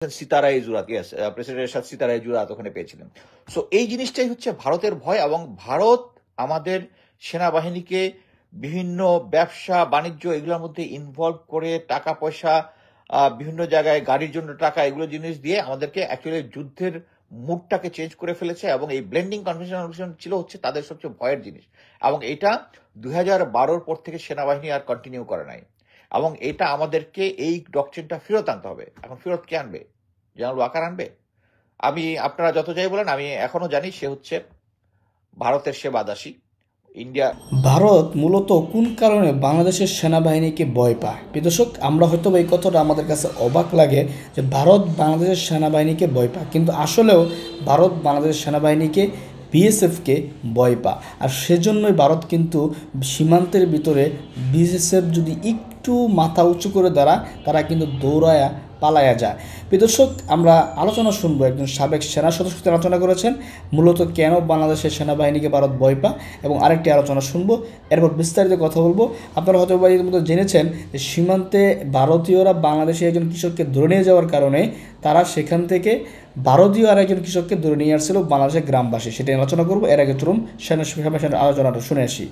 Sitara ইজুরাত, yes, president এরশাদ সিতারা ইজুরাত ওখানে পেয়েছিলেন। So এই জিনিসটাই হচ্ছে ভারতের ভয়, এবং ভারত আমাদের সেনাবাহিনীকে বিভিন্ন ব্যবসা বাণিজ্য এগুলোর মধ্যে ইনভলভ করে টাকা পয়সা, বিভিন্ন জায়গায় গাড়ির জন্য টাকা, এগুলো জিনিস দিয়ে আমাদেরকে অ্যাকচুয়ালি যুদ্ধের মুডটাকে চেঞ্জ করে ফেলেছে। এবং এই ব্লেন্ডিং কনভেনশন ছিল হচ্ছে তাদের সবচেয়ে ভয়ের জিনিস, এবং এটা 2012 পর থেকে সেনাবাহিনী আর কন্টিনিউ করে নাই। এবং এটা আমাদেরকে এই ডকট্রিনটা ফেরত আনতে হবে। এখন ফেরত কে আনবে? জেনারেল ওয়াকার আনবে? আপনারা যত যাই বলেন, আমি এখনো জানি সে হচ্ছে ভারতের সেবা দাসী। ইন্ডিয়া ভারত মূলত কোন কারণে বাংলাদেশের সেনাবাহিনীকে ভয় পায়? দর্শক, আমরা হয়তো এই কথাটা আমাদের কাছে অবাক লাগে যে ভারত বাংলাদেশের সেনাবাহিনীকে ভয় পায়, কিন্তু আসলেও ভারত বাংলাদেশের সেনাবাহিনীকে বিএসএফকে ভয় পায়। আর সেজন্যই ভারত কিন্তু সীমান্তের ভিতরে বিএসএফ যদি একটু মাথা উঁচু করে দাঁড়ায়, তারা কিন্তু দৌড়ায়া পালায়া যায়। দর্শক, আমরা আলোচনা শুনবো একজন সাবেক সেনা সদস্য আলোচনা করেছেন মূলত কেন বাংলাদেশের সেনাবাহিনীকে ভারত ভয় পায়, এবং আরেকটি আলোচনা শুনবো, এরপর বিস্তারিত কথা বলবো। আপনারা হয়তো এর মতো জেনেছেন যে সীমান্তে ভারতীয়রা বাংলাদেশে একজন কৃষককে ধরে নিয়ে যাওয়ার কারণে তারা সেখান থেকে ভারতীয় আর একজন কৃষককে ধরে নিয়ে আসছিল বাংলাদেশের গ্রামবাসী। সেটা আলোচনা করবো। এর আগে চলুন সেনা আলোচনাটা শুনে আসি।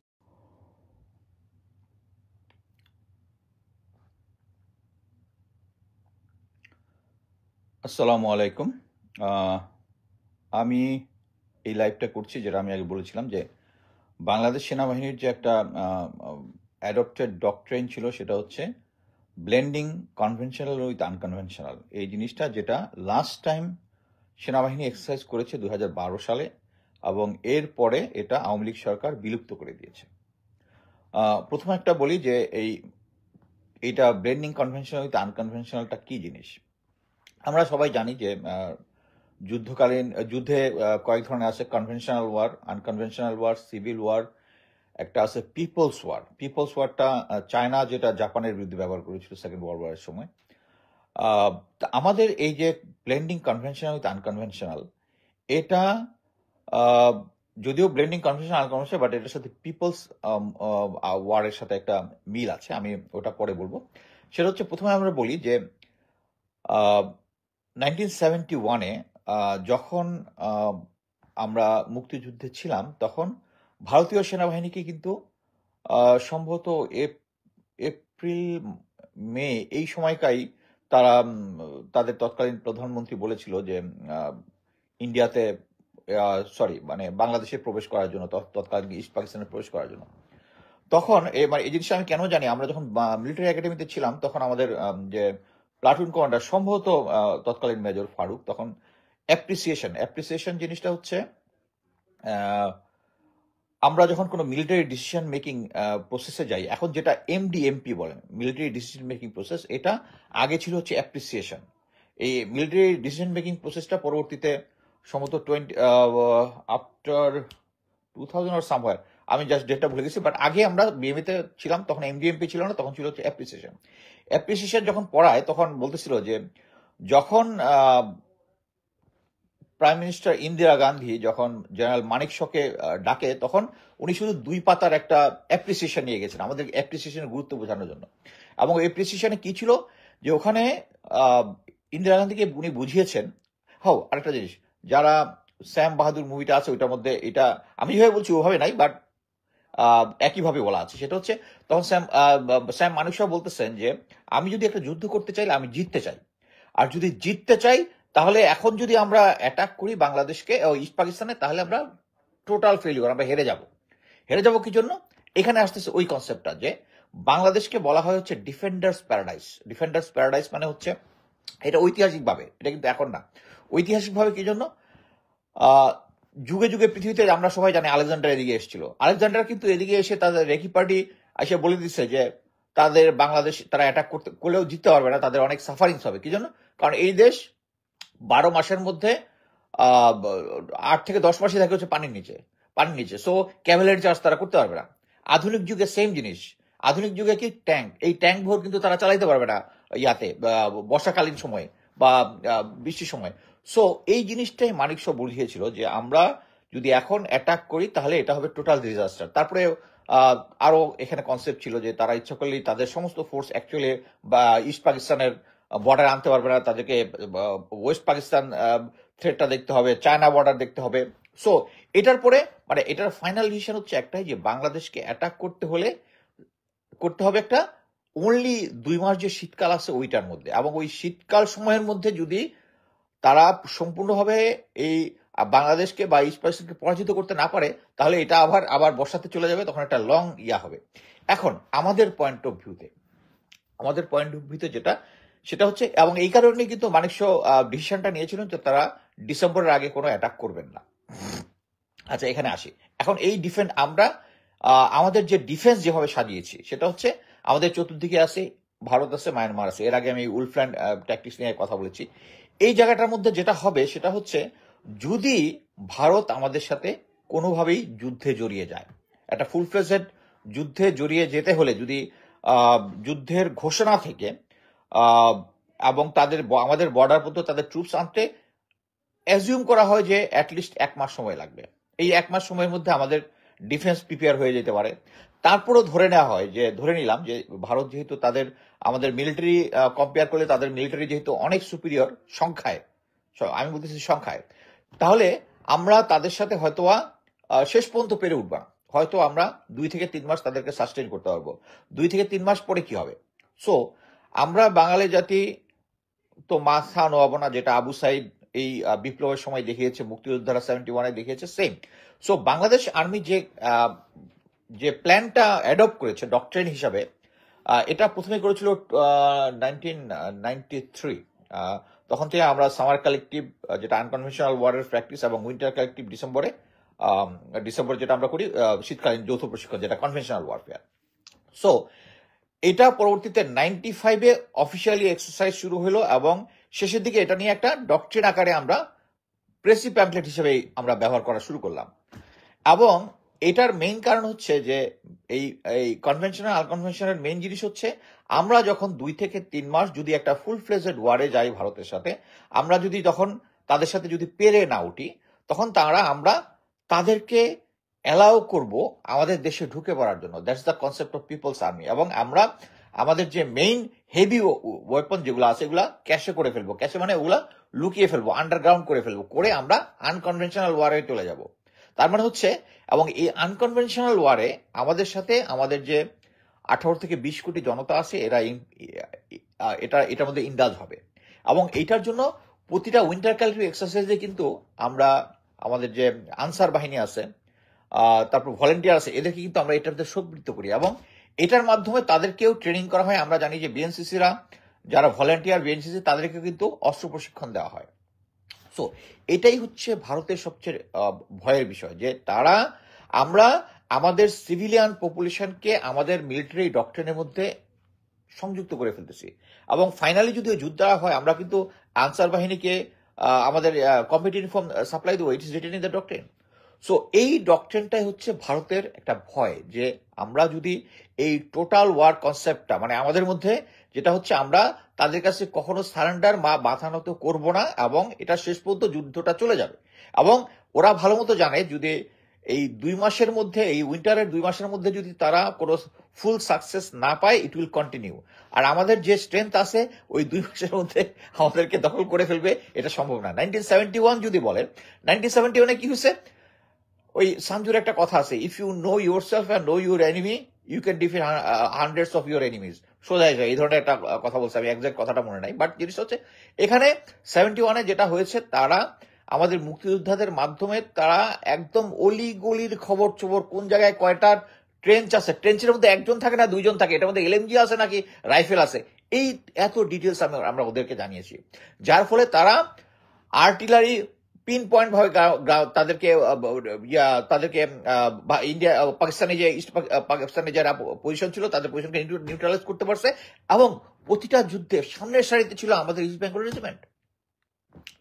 আসসালামু আলাইকুম। আমি এই লাইভটা করছি, যেটা আমি আগে বলেছিলাম যে বাংলাদেশ সেনাবাহিনীর যে একটা অ্যাডপ্টেড ডক্ট্রিন ছিল, সেটা হচ্ছে ব্লেন্ডিং কনভেনশনাল উইথ আনকনভেনশনাল। এই জিনিসটা যেটা লাস্ট টাইম সেনাবাহিনী এক্সারসাইজ করেছে 2012 সালে, এবং এরপরে এটা আওয়ামী লীগ সরকার বিলুপ্ত করে দিয়েছে। প্রথমে একটা বলি যে এইটা ব্লেন্ডিং কনভেনশনাল উইথ আনকনভেনশনালটা কি জিনিস। আমরা সবাই জানি যে যুদ্ধে কয়েক ধরনের আছে: conventional war, unconventional war, civil war, একটা আছে পিপলস ওয়ার। পিপলস ওয়ারটা চায়না যেটা জাপানের বিরুদ্ধে ব্যবহার করেছিল সেকেন্ড ওয়ার্ল্ড ওয়ারের সময়। আমাদের এই যে ব্লেন্ডিং কনভেনশনাল উইথ আনকনভেনশনাল, এটা যদিও ব্লেন্ডিং কনভেনশনাল আনকনভেনশনাল, বাট এটার সাথে পিপলস ওয়ারের সাথে একটা মিল আছে, আমি ওটা পরে বলবো। সেটা হচ্ছে, প্রথমে আমরা বলি যে 1971-এ যখন আমরা মুক্তিযুদ্ধে ছিলাম, তখন ভারতীয় সেনাবাহিনীকে কিন্তু সম্ভবত এপ্রিল মে এই সময়কাই তারা তাদের তৎকালীন প্রধানমন্ত্রী বলেছিল যে ইন্ডিয়াতে মানে বাংলাদেশে প্রবেশ করার জন্য, তৎকালীন ইস্ট পাকিস্তানে প্রবেশ করার জন্য। তখন মানে এই জিনিসটা আমি কেন জানি, আমরা যখন মিলিটারি একাডেমিতে ছিলাম, তখন আমাদের যে প্লাটুন কমান্ডার, সম্ভবত তৎকালীন মেজর ফারুক, তখন অ্যাপ্রিসিয়েশন জিনিসটা হচ্ছে, আমরা যখন কোনো মিলিটারি ডিসিশন মেকিং প্রসেসে যাই, এখন যেটা এমডিএমপি বলেন, মিলিটারি ডিসিশন মেকিং প্রসেস, এটা আগে ছিল হচ্ছে অ্যাপ্রিসিয়েশন। এই মিলিটারি ডিসিশন মেকিং প্রসেসটা পরবর্তীতে সম্ভবত আফটার 2000 অর সামহার, আমি জাস্ট ডেটটা ভুলে গেছি, বাট আগে আমরা বিএমইতে ছিলাম তখন এমডিএমপি ছিল না, তখন ছিল হচ্ছে অ্যাপ্রিসিয়েশন যখন পড়ায় তখন বলতেছিল যে যখন প্রাইম মিনিস্টার ইন্দিরা গান্ধী যখন জেনারেল মানিক শকে ডাকে, তখন উনি শুধু 2 পাতার একটা অ্যাপ্রিসিয়েশন নিয়ে গেছেন আমাদের অ্যাপ্রিসিয়েশনের গুরুত্ব বোঝানোর জন্য। এবং অ্যাপ্রিসিয়েশনে কি ছিল যে ওখানে ইন্দিরা গান্ধীকে উনি বুঝিয়েছেন। আরেকটা জিনিস, যারা স্যাম বাহাদুর মুভিটা আছে ওইটার মধ্যে, এটা আমি যেভাবে বলছি ওভাবে নাই, বাট একইভাবে বলা আছে। সেটা হচ্ছে, তখন স্যাম মানিক শাহ বলতেছেন যে আমি যদি একটা যুদ্ধ করতে চাইলে আমি জিততে চাই, আর যদি জিততে চাই তাহলে এখন যদি আমরা অ্যাটাক করি বাংলাদেশকে, ইস্ট পাকিস্তানে, তাহলে আমরা টোটাল ফেলিওর, আমরা হেরে যাব কি জন্য? এখানে আসতেছে ওই কনসেপ্টটা যে বাংলাদেশকে বলা হয় হচ্ছে ডিফেন্ডার্স প্যারাডাইস মানে হচ্ছে, এটা ঐতিহাসিকভাবে, এটা কিন্তু এখন না, ঐতিহাসিকভাবে কি জন্য? যুগে যুগে পৃথিবীতে আমরা সবাই জানি আলেকজান্ডার এদিকে এসেছিল। আলেকজান্ডার কিন্তু এদিকে এসে তাদের রেকি পার্টি এসে বলে দিচ্ছে যে তাদের বাংলাদেশ তারা অ্যাটাক করলেও জিততে পারবে না, তাদের অনেক সাফারিংস হবে। কি জন্য? কারণ এই দেশ 12 মাসের মধ্যে 8 থেকে 10 মাসই থাকে হচ্ছে পানির নিচে। সো ক্যাভেলারি চার্জ তারা করতে পারবে না। আধুনিক যুগে সেম জিনিস। আধুনিক যুগে কি ট্যাঙ্ক, এই ট্যাঙ্ক ভোর কিন্তু তারা চালাইতে পারবে না ইয়াতে বর্ষাকালীন সময়ে বা বৃষ্টির সময়। সো এই জিনিসটাই মানিক শাহ বুঝিয়েছিল যে আমরা যদি এখন অ্যাটাক করি তাহলে এটা হবে টোটাল ডিজাস্টার। তারপরে আরো এখানে কনসেপ্ট ছিল যে তারা ইচ্ছা করলেই তাদের সমস্ত ফোর্স অ্যাকচুয়ালি বা ইস্ট পাকিস্তানের বর্ডার আনতে পারবে না, তাদেরকে ওয়েস্ট পাকিস্তান থ্রেটটা দেখতে হবে, চায়না বর্ডার দেখতে হবে। সো এটার পরে মানে এটার ফাইনাল ডিসিশন হচ্ছে একটাই, যে বাংলাদেশকে অ্যাটাক করতে হলে করতে হবে একটা অনলি 2 মাস যে শীতকাল আছে ওইটার মধ্যে, এবং ওই শীতকাল সময়ের মধ্যে যদি তারা সম্পূর্ণভাবে এই বাংলাদেশকে বা ইস্ট পাকিস্তানকে পরাজিত করতে না পারে, তাহলে এটা আবার আবার বর্ষাতে চলে যাবে, তখন একটা লং ইয়া হবে। এখন আমাদের পয়েন্ট অফ ভিউতে যেটা সেটা হচ্ছে, এবং এই কারণে কিন্তু মানিকশ ডিসিশনটা নিয়েছিলেন যে তারা ডিসেম্বরের আগে কোনো অ্যাটাক করবেন না। আচ্ছা, এখানে আসি। এখন এই ডিফেন্স আমরা আমাদের যে ডিফেন্স যেভাবে সাজিয়েছি সেটা হচ্ছে, আমাদের চতুর্দিকে আছে ভারত আছে, মায়ানমার আছে। এর আগে আমি উলফল্যান্ড ট্যাকটিক্স নিয়ে কথা বলেছি। এই জায়গাটার মধ্যে যেটা হবে সেটা হচ্ছে, যদি ভারত আমাদের সাথে কোনোভাবেই যুদ্ধে জড়িয়ে যায়, একটা ফুল ফ্লেজেড যুদ্ধে জড়িয়ে যেতে হলে যদি যুদ্ধের ঘোষণা থেকে এবং আমাদের বর্ডার পর্যন্ত তাদের ট্রুপস আনতে অ্যাজিউম করা হয় যে অ্যাটলিস্ট 1 মাস সময় লাগবে। এই 1 মাস সময়ের মধ্যে আমাদের ডিফেন্স প্রিপেয়ার হয়ে যেতে পারে। তারপরও ধরে নিলাম যে ভারত যেহেতু আমাদের মিলিটারি কম্পেয়ার করলে তাদের মিলিটারি যেহেতু অনেক সুপিরিয়র সংখ্যায়, আমি বলতেছি সংখ্যায়, তাহলে আমরা তাদের সাথে হয়তোবা শেষ পর্যন্ত পেরে উঠব না। হয়তো আমরা 2 থেকে 3 মাস তাদেরকে সাস্টেইন করতে পারবো। 2 থেকে 3 মাস পরে কি হবে? সো আমরা বাঙালি জাতি তো মাথা নোয়াবো না, যেটা আবু সাইদ এই বিপ্লবের সময় দেখিয়েছে, মুক্তিযোদ্ধারা 71-এ দেখিয়েছে, সেম। সো বাংলাদেশ আর্মি যে প্ল্যানটা অ্যাডপ্ট করেছে ডক্ট্রিন হিসাবে, এটা প্রথমে করেছিল 1993। তখন থেকে আমরা সামার কালেকটিভ, যেটা আনকনভেনশনাল ওয়ারের প্র্যাকটিস, এবং উইন্টার কালেকটিভ ডিসেম্বরে যেটা আমরা করি, শীতকালীন যৌথ প্রশিক্ষণ, যেটা কনভেনশনাল ওয়ারফেয়ার। সো এটা পরবর্তীতে 95-এ অফিসিয়ালি এক্সারসাইজ শুরু হলো, এবং শেষের দিকে এটা নিয়ে একটা ডক্ট্রিন আকারে আমরা প্রেসি প্যাম্পলেট হিসেবে আমরা ব্যবহার করা শুরু করলাম। এবং এটার মেইন কারণ হচ্ছে যে এই কনভেনশনাল আনকনভেনশনাল মেইন জিনিস হচ্ছে, আমরা যখন 2 থেকে 3 মাস যদি একটা ফুল ফ্লেজেড ওয়ারে যাই ভারতের সাথে, আমরা যদি তখন তাদের সাথে যদি পেরে না উঠি, তখন আমরা তাদেরকে অ্যালাউ করব আমাদের দেশে ঢুকে পড়ার জন্য। That's the concept of people's army. এবং আমরা আমাদের যে মেইন হেভি ওয়েপন যেগুলো আছে, এগুলা ক্যাশে করে ফেলবো। ক্যাশে মানে ওগুলা লুকিয়ে ফেলবো, আন্ডারগ্রাউন্ড করে ফেলবো, করে আমরা আনকনভেনশনাল ওয়ারে চলে যাব। তার মানে হচ্ছে, এবং এই আনকনভেনশনাল ওয়ারে আমাদের সাথে আমাদের যে 18 থেকে 20 কোটি জনতা আছে, এটার মধ্যে ইন্দাজ হবে। এবং এইটার জন্য প্রতিটা উইন্টার কালেকটিভ এক্সারসাইজে কিন্তু আমরা আমাদের যে আনসার বাহিনী আছে, তারপর ভলেন্টিয়ার আছে, এদেরকে কিন্তু আমরা এটার মধ্যে সম্পৃক্ত করি, এবং এটার মাধ্যমে তাদেরকেও ট্রেনিং করা হয়। আমরা জানি যে বিএনসিসিরা যারা ভলেন্টিয়ার, বিএনসিসি তাদেরকে কিন্তু অস্ত্র প্রশিক্ষণ দেওয়া হয়। সো এটাই হচ্ছে ভারতের সবচেয়ে ভয়ের বিষয়, যে আমরা আমাদের সিভিলিয়ান পপুলেশনকে আমাদের মিলিটারি ডক্ট্রিনের মধ্যে সংযুক্ত করে ফেলতেছি। এবং ফাইনালি যদি যুদ্ধ হয়, আমরা কিন্তু আনসার বাহিনীকে আমাদের কমপ্লিট ইউনিফর্ম সাপ্লাই দেবো। It is written in the doctrine. So এই ডক্ট্রিনটাই হচ্ছে ভারতের একটা ভয়, যে আমরা যদি এই টোটাল ওয়ার কনসেপ্টটা, মানে আমাদের মধ্যে যেটা হচ্ছে, আমরা তাদের কাছে কখনো সারেন্ডার মাথা নত করবো না, এবং এটা শেষ পর্যন্ত যুদ্ধটা চলে যাবে। এবং ওরা ভালো মতো জানে, যদি এই 2 মাসের মধ্যে, এই উইন্টারের 2 মাসের মধ্যে যদি তারা কোনো ফুল সাকসেস না পায়, ইট উইল কন্টিনিউ। আর আমাদের যে স্ট্রেংথ আছে, ওই 2 মাসের মধ্যে আমাদেরকে দখল করে ফেলবে, এটা সম্ভব না। 1971 যদি বলেন, 1971-এ কি হয়েছে? ওই সামজুর একটা কথা আছে, if you know your self and know your enemy, you can defeat hundreds of your enemies. সোজা যায়, এই ধরনের একটা কথা বলছে, আমি এক্সাক্ট কথাটা মনে নাই। বাট জিনিসটা হচ্ছে, এখানে 71-এ যেটা হয়েছে, তারা আমাদের মুক্তিযোদ্ধাদের মাধ্যমে তারা একদম অলি গলির খবর চবর, কোন জায়গায় কয়টা ট্রেঞ্চ আছে, ট্রেঞ্চের মধ্যে একজন থাকে না 2জন থাকে, এটার মধ্যে এলএমজি আছে নাকি রাইফেল আছে, এই এত ডিটেলস আমরা ওদেরকে জানিয়েছি। যার ফলে তারা আর্টিলারি পিন পয়েন্ট ভাবে তাদেরকে ইন্ডিয়া পাকিস্তানে যে ইস্ট পাকিস্তানে যারা পজিশন ছিল, তাদের পজিশনকে নিউট্রালাইজ করতে পারছে। এবং প্রতিটা যুদ্ধে সামনের সারিতে ছিল আমাদের east Bengal regiment,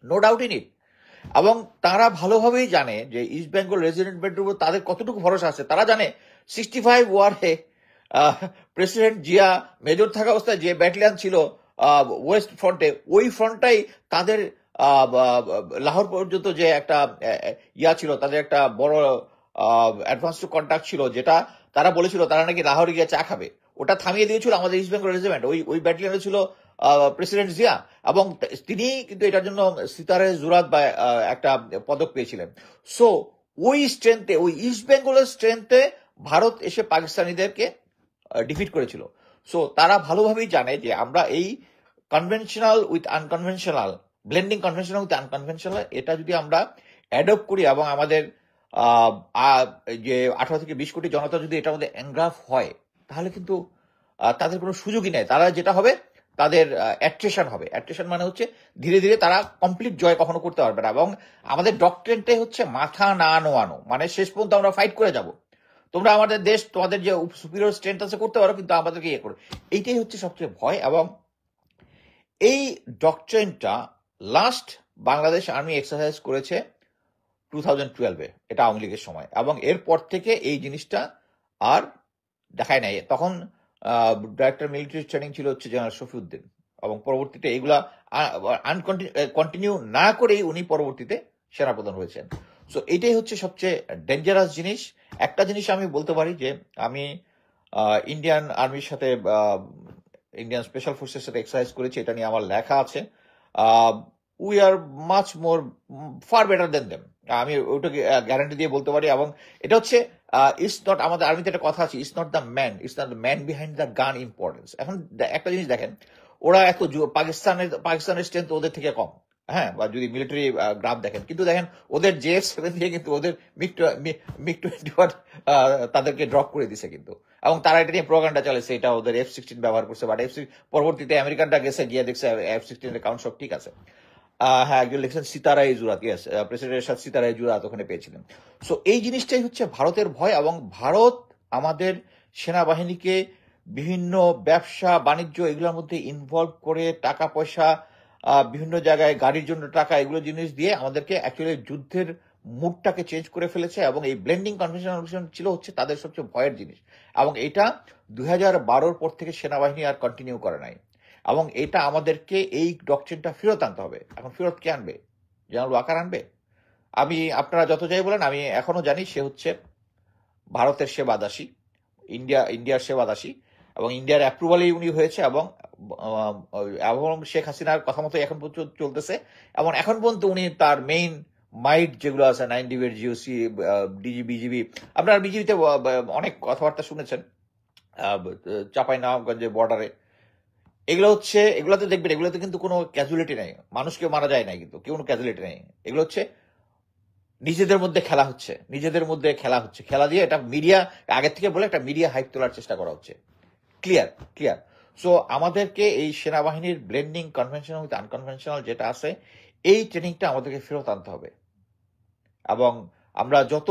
no doubt in it. এবং তারা ভালোভাবেই জানে যে ইস্ট বেঙ্গল রেজিমেন্টের উপর তাদের কতটুকু ভরসা আছে। তারা জানে 65 ওয়ারে প্রেসিডেন্ট জিয়া মেজর থাকা অবস্থায় যে ব্যাটালিয়ান ছিল ওয়েস্ট ফ্রন্টে, ওই ফ্রন্টটাই তাদের লাহোর পর্যন্ত যে একটা ছিল, তাদের একটা বড় অ্যাডভান্স টু কন্ট্যাক্ট ছিল, যেটা তারা বলেছিল তারা নাকি লাহোরে গিয়ে চা খাবে। ওটা থামিয়ে দিয়েছিল আমাদের ইস্ট বেঙ্গল রেজিমেন্ট। ওই ব্যাটালিয়নে ছিল প্রেসিডেন্ট জিয়া, এবং তিনি কিন্তু এটার জন্য সিতারে জুরাত বা একটা পদক পেয়েছিলেন। সো ওই স্ট্রেংথে, ওই ইস্ট বেঙ্গলের স্ট্রেংথে ভারত এসে পাকিস্তানিদেরকে ডিফিট করেছিল। সো তারা ভালোভাবেই জানে যে আমরা এই conventional with unconventional, blending conventional with unconventional, এটা যদি আমরা অ্যাডপ্ট করি এবং আমাদের যে 18 থেকে 20 কোটি জনতা যদি এটার মধ্যে এনগ্রাফ হয়, তাহলে কিন্তু তাদের কোনো সুযোগই নেই। তারা যেটা হবে, তাদের অ্যাট্রেশন হবে। অ্যাট্রেশন মানে হচ্ছে ধীরে ধীরে তারা কমপ্লিট জয় কখনো করতে পারবে না। এবং আমাদের ডক্ট্রিনটাই হচ্ছে মাথা না নোয়ানো, মানে শেষ পর্যন্ত আমরা ফাইট করে যাব। তোমরা আমাদের দেশ, তোমাদের যে সুপিরিয়র স্ট্রেংথ আছে করতে পারো, কিন্তু আমাদেরকে ইয়ে করো। এইটাই হচ্ছে সবচেয়ে ভয়। এবং এই ডক্ট্রিনটা লাস্ট বাংলাদেশ আর্মি এক্সারসাইজ করেছে 2012-এ, এটা আওয়ামী লীগের সময়, এবং এরপর থেকে এই জিনিসটা আর দেখায় নাই। তখন ডাইরেক্টর মিলিটারি ট্রেনিং ছিল হচ্ছে জেনারেল শফিউদ্দিন, এবং পরবর্তীতে এইগুলা কন্টিনিউ না করেই উনি পরবর্তীতে সেনাপ্রধান হয়েছেন। সো এটাই হচ্ছে সবচেয়ে ডেঞ্জারাস জিনিস। একটা জিনিস আমি বলতে পারি যে আমি ইন্ডিয়ান আর্মির সাথে, ইন্ডিয়ান স্পেশাল ফোর্সের সাথে এক্সারসাইজ করেছি, এটা নিয়ে আমার লেখা আছে। We are much more far better then them, আমি ওটাকে গ্যারান্টি দিয়ে বলতে পারি। এবং এটা হচ্ছে ইটস নট, আমাদের আর্মিতে একটা কথা আছে, it's not the man, it's not the man behind the gun importance. এখন একটা জিনিস দেখেন, ওরা এত পাকিস্তানের স্ট্রেংথ ওদের থেকে কম, হ্যাঁ, বা যদি মিলিটারি গ্রাফ দেখেন, কিন্তু দেখেন ওদের JF-7 দিয়ে কিন্তু ওদের মিগ-21 তাদেরকে ড্রপ করে দিছে কিন্তু। এবং তারা এটা নিয়ে প্রোপাগান্ডা চালাইছে, এটা ওদের F-16 ব্যবহার করছে, বাট পরবর্তীতে আমেরিকানরা গেছে, গিয়ে দেখছে F-16 এর কাউন্ট সব ঠিক আছে। হ্যাঁ, একজন লিখছেন সিতারাই জুরাত, ইয়েস, প্রেসিডেন্ট এরশাদ সিতারাই জুরাত ওখানে পেয়েছিলেন। সো এই জিনিসটাই হচ্ছে ভারতের ভয়। এবং ভারত আমাদের সেনাবাহিনীকে বিভিন্ন ব্যবসা বাণিজ্য এগুলোর মধ্যে ইনভলভ করে টাকা পয়সা, বিভিন্ন জায়গায় গাড়ির জন্য টাকা, এগুলো জিনিস দিয়ে আমাদেরকে অ্যাকচুয়ালি যুদ্ধের মুডটাকে চেঞ্জ করে ফেলেছে। এবং এই ব্লেন্ডিং কনভেনশন ছিল হচ্ছে তাদের সবচেয়ে ভয়ের জিনিস। এবং এটা 2012-র পর থেকে সেনাবাহিনী আর কন্টিনিউ করে নাই। এবং এটা আমাদেরকে এই ডকট্রিনটা ফেরত আনতে হবে। এখন ফেরত কে আনবে? জেনারেল ওয়াকার আনবে? আপনারা যত যাই বলেন, আমি এখনো জানি সে হচ্ছে ভারতের সেবাদাসী, ইন্ডিয়ার সেবাদাসী, এবং ইন্ডিয়ার অ্যাপ্রুভালেই উনি হয়েছে। এবং শেখ হাসিনার কথা মতো এখন পর্যন্ত চলতেছে। এবং এখন পর্যন্ত উনি তার মেইন মাইট যেগুলো আছে, 9 ডিবির GOC, বিজিবি, আপনারা বিজিবিতে অনেক কথাবার্তা শুনেছেন, চাঁপাইনবাবগঞ্জের বর্ডারে, এগুলোতে দেখবেন, এগুলোতে কিন্তু কোনো ক্যাজুয়ালিটি নেই, মানুষকে মারা যায় নাই, কিন্তু কোনো ক্যাজুয়ালিটি নেই। এগুলো হচ্ছে নিজেদের মধ্যে খেলা হচ্ছে, খেলা দিয়ে এটা মিডিয়া আগের থেকে বলে একটা মিডিয়া হাইপ তোলার চেষ্টা করা হচ্ছে। ক্লিয়ার। সো আমাদেরকে এই সেনাবাহিনীর ব্লেন্ডিং কনভেনশনাল উইথ আনকনভেনশনাল যেটা আছে, এই ট্রেনিংটা আমাদেরকে ফেরত আনতে হবে। এবং আমরা যত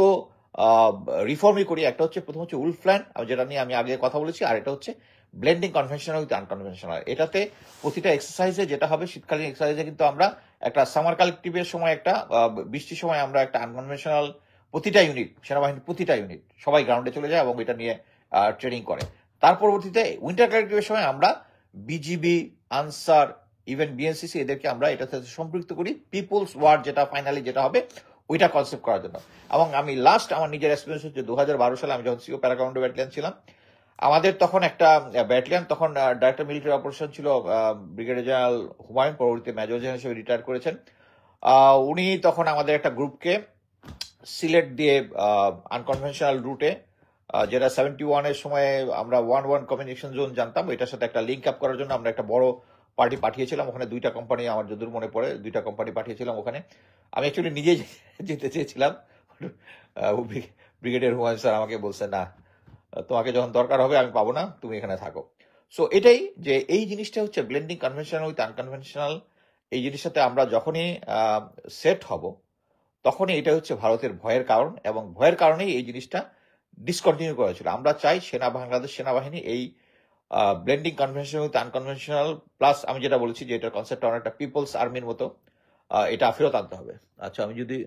রিফর্মই করি, একটা হচ্ছে প্রথম হচ্ছে উলফ প্ল্যান, যেটা নিয়ে আমি আগে কথা বলেছি, আর এটা হচ্ছে ব্লেন্ডিং কনভেনশনাল উইথ আনকনভেনশনাল। এটাতে প্রতিটা এক্সারসাইজে যেটা হবে, শীতকালীন এক্সারসাইজে কিন্তু আমরা একটা সামার কালেক্টিভের সময়, একটা বৃষ্টির সময় আমরা একটা আনকনভেনশনাল, প্রতিটা ইউনিট, সেনাবাহিনীর প্রতিটা ইউনিট সবাই গ্রাউন্ডে চলে যায় এবং এটা নিয়ে ট্রেনিং করে। তার পরবর্তীতে উইন্টার কালেক্টিভের সময় আমরা বিজিবি, আনসার, ইভেন BNCC এদেরকে আমরা এটার সাথে সম্পৃক্ত করি, পিপলস ওয়ার যেটা ফাইনালি যেটা হবে ওইটা কনসেপ্ট করার জন্য। এবং আমি লাস্ট আমার নিজের এক্সপিরিয়েন্স হচ্ছে 2012 সালে আমি যখন সিও প্যারাকমান্ডো ব্যাটালিয়ন ছিলাম, আমাদের তখন একটা ব্যাটালিয়ন, তখন ডাইরেক্টর মিলিটারি অপারেশন ছিল ব্রিগেডিয়ার জেনারেল হুমায়ুন, পরবর্তীতে মেজর জেনারেল হিসেবে রিটায়ার করেছেন। উনি তখন আমাদের একটা গ্রুপকে সিলেট দিয়ে আনকনভেনশনাল রুটে, যেটা 71-এর সময় আমরা 1-1 কমিউনিকেশন জোন জানতাম, এটার সাথে একটা লিঙ্ক আপ করার জন্য আমরা একটা বড় পার্টি পাঠিয়েছিলাম ওখানে। 2টা কোম্পানি, আমার যদুর মনে পড়ে, 2টা কোম্পানি পাঠিয়েছিলাম ওখানে। আমি অ্যাকচুয়ালি নিজেই যেতে চেয়েছিলাম, ব্রিগেডিয়ার হুমায়ুন স্যার আমাকে বলছে, না, তোমাকে যখন দরকার হবে আমি পাবো না, তুমি এখানে থাকো। সো এটাই যে এই জিনিসটা হচ্ছে ব্লেন্ডিং কনভেনশনাল উইথ আনকনভেনশনাল। এই জিনিসটাতে আমরা যখনই সেট হব, তখনই এটা হচ্ছে ভারতের ভয়ের কারণ, এবং ভয়ের কারণেই এই জিনিসটা ডিসকন্টিনিউ করা হয়েছিল। আমরা চাই বাংলাদেশ সেনাবাহিনী এই blending conventional with unconventional plus, আমি যেটা বলেছি যে এটার কনসেপ্ট অনেকটা পিপলস আর্মির মতো, এটা ফেরত আনতে হবে। আচ্ছা, আমি যদি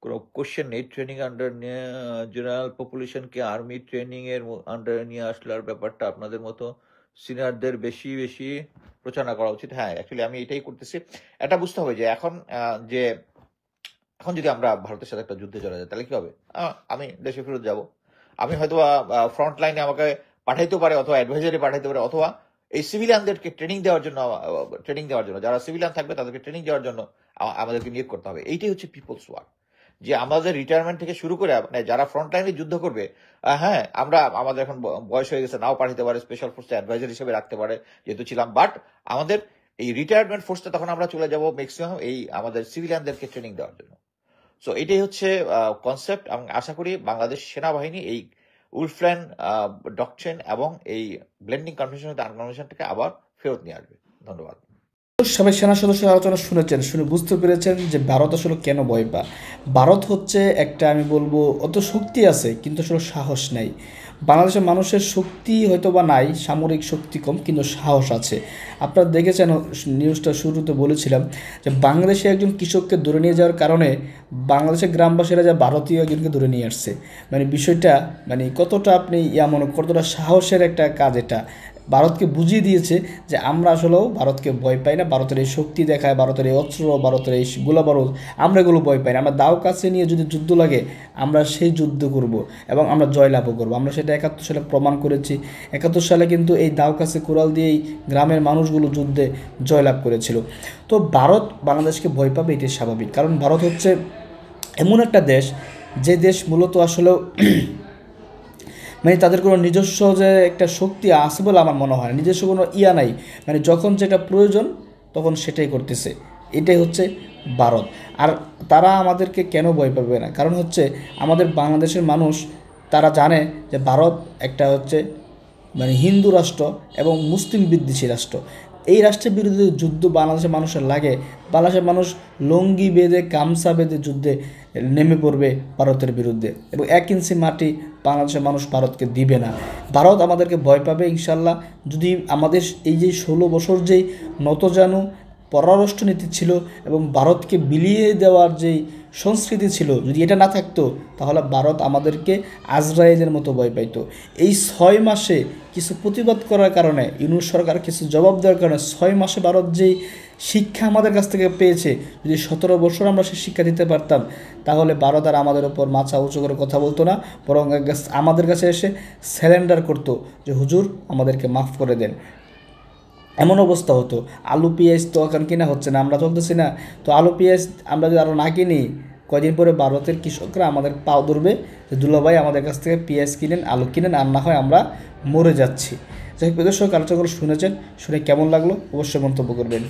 কোনো কোশ্চেন নেই, ট্রেনিং আন্ডার জেনারেল পপুলেশনকে আর্মি ট্রেনিং এর আন্ডারে নিয়ে আসলার ব্যাপারটা আপনাদের মতো সিনিয়রদের বেশি বেশি প্রচারণা করা উচিত। হ্যাঁ, অ্যাকচুয়ালি আমি এটাই করতেছি। এটা বুঝতে হবে যে এখন যদি আমরা ভারতের সাথে একটা যুদ্ধে চলে যাই, তাহলে কি হবে? আমি দেশে ফেরত যাব, আমি হয়তো ফ্রন্ট লাইনে আমাকে পাঠাইতে পারে, অথবা অ্যাডভাইজারি পাঠাইতে পারে, অথবা এই সিভিলিয়ানদেরকে ট্রেনিং দেওয়ার জন্য যারা সিভিলিয়ান থাকবে তাদেরকে ট্রেনিং দেওয়ার জন্য আমাদেরকে নিয়োগ করতে হবে। এইটাই হচ্ছে পিপলস ওয়ার, যে আমাদের রিটায়ারমেন্ট থেকে শুরু করে মানে যারা ফ্রন্ট লাইনে যুদ্ধ করবে, হ্যাঁ আমরা আমাদের এখন বয়স হয়ে গেছে, নাও পাঠাতে পারে, স্পেশাল ফোর্সে অ্যাডভাইজার হিসেবে রাখতে পারে যেহেতু ছিলাম, বাট আমাদের এই রিটায়ারমেন্ট ফোর্সটা তখন আমরা চলে যাব ম্যাক্সিমাম এই আমাদের সিভিলিয়ানদেরকে ট্রেনিং দেওয়ার জন্য। সো এটাই হচ্ছে কনসেপ্ট, এবং আশা করি বাংলাদেশ সেনাবাহিনী এই উলফ্ল্যান ডকট্রিন এবং এই ব্লেন্ডিং কনভেনশনটাকে আবার ফেরত নিয়ে আসবে। ধন্যবাদ। সবাই সেনা সদস্যের আলোচনা শুনেছেন, শুনে বুঝতে পেরেছেন যে ভারত আসলে কেন ভয় পায়। ভারত হচ্ছে একটা, আমি বলবো অত শক্তি আছে কিন্তু আসলে সাহস নাই। বাংলাদেশের মানুষের শক্তি হয়তো বা নাই, সামরিক শক্তি কম কিন্তু সাহস আছে। আপনারা দেখেছেন, নিউজটা শুরুতে বলেছিলাম যে বাংলাদেশে একজন কৃষককে ধরে নিয়ে যাওয়ার কারণে বাংলাদেশের গ্রামবাসীরা যা ভারতীয় একজনকে ধরে নিয়ে আসছে। মানে বিষয়টা মানে কতটা আপনি কতটা সাহসের একটা কাজ এটা। ভারতকে বুঝিয়ে দিয়েছে যে আমরা আসলেও ভারতকে ভয় পাই না, ভারতের এই শক্তি দেখায়, ভারতের এই অস্ত্র, ভারতের এই গোলাবারুদ, আমরা এগুলো ভয় পাই না। আমরা দাও কাছে নিয়ে যদি যুদ্ধ লাগে আমরা সেই যুদ্ধ করব এবং আমরা জয়লাভও করবো। আমরা সেটা 71 সালে প্রমাণ করেছি। 71 সালে কিন্তু এই দাও কাছে কোরাল দিয়েই গ্রামের মানুষগুলো যুদ্ধে জয়লাভ করেছিল। তো ভারত বাংলাদেশকে ভয় পাবে, এটি স্বাভাবিক। কারণ ভারত হচ্ছে এমন একটা দেশ, যে দেশ মূলত আসলেও মানে তাদের কোনো নিজস্ব যে একটা শক্তি আছে বলে আমার মনে হয়, নিজস্ব কোনো নাই। মানে যখন যেটা প্রয়োজন তখন সেটাই করতেছে, এটাই হচ্ছে ভারত। আর তারা আমাদেরকে কেন ভয় পাবে না, কারণ হচ্ছে আমাদের বাংলাদেশের মানুষ তারা জানে যে ভারত একটা হচ্ছে মানে হিন্দু রাষ্ট্র এবং মুসলিম বিদ্বেষী রাষ্ট্র। এই রাষ্ট্রের বিরুদ্ধে যুদ্ধ বাংলাদেশের মানুষের লাগে, বাংলাদেশের মানুষ লঙ্গি বেঁধে গামছা বেঁধে যুদ্ধে নেমে পড়বে ভারতের বিরুদ্ধে, এবং 1 ইঞ্চি মাটি বাংলাদেশের মানুষ ভারতকে দিবে না। ভারত আমাদেরকে ভয় পাবে ইনশাল্লাহ যদি আমাদের এই যে 16 বছর যেই নতজানু পররাষ্ট্রনীতি ছিল এবং ভারতকে বিলিয়ে দেওয়ার যেই সংস্কৃতি ছিল, যদি এটা না থাকতো তাহলে ভারত আমাদেরকে আজরায়েলের মতো ভয় পাইতো। এই 6 মাসে কিছু প্রতিবাদ করার কারণে, ইউনূস সরকার কিছু জবাব দেওয়ার কারণে 6 মাসে ভারত যেই শিক্ষা আমাদের কাছ থেকে পেয়েছে, যদি 17 বছর আমরা সেই শিক্ষা দিতে পারতাম তাহলে ভারত আর আমাদের ওপর মাথা উঁচু করে কথা বলতো না, বরং আমাদের কাছে এসে স্যারেন্ডার করতো যে হুজুর আমাদেরকে মাফ করে দেন। এমন অবস্থা হতো। আলু পেঁয়াজ তো এখন কিনা হচ্ছে না, আমরা চলতেছি না, তো আলু পেঁয়াজ আমরা যদি আরও না কিনি, কয়দিন পরে ভারতের কৃষকরা আমাদের পাও ধরবে যে দুলাভাই আমাদের কাছ থেকে পেঁয়াজ কিনেন, আলু কিনেন, আর না হয় আমরা মরে যাচ্ছি। যাই হোক, দর্শক আলোচনাগুলো শুনেছেন, শুনে কেমন লাগলো অবশ্যই মন্তব্য করবেন।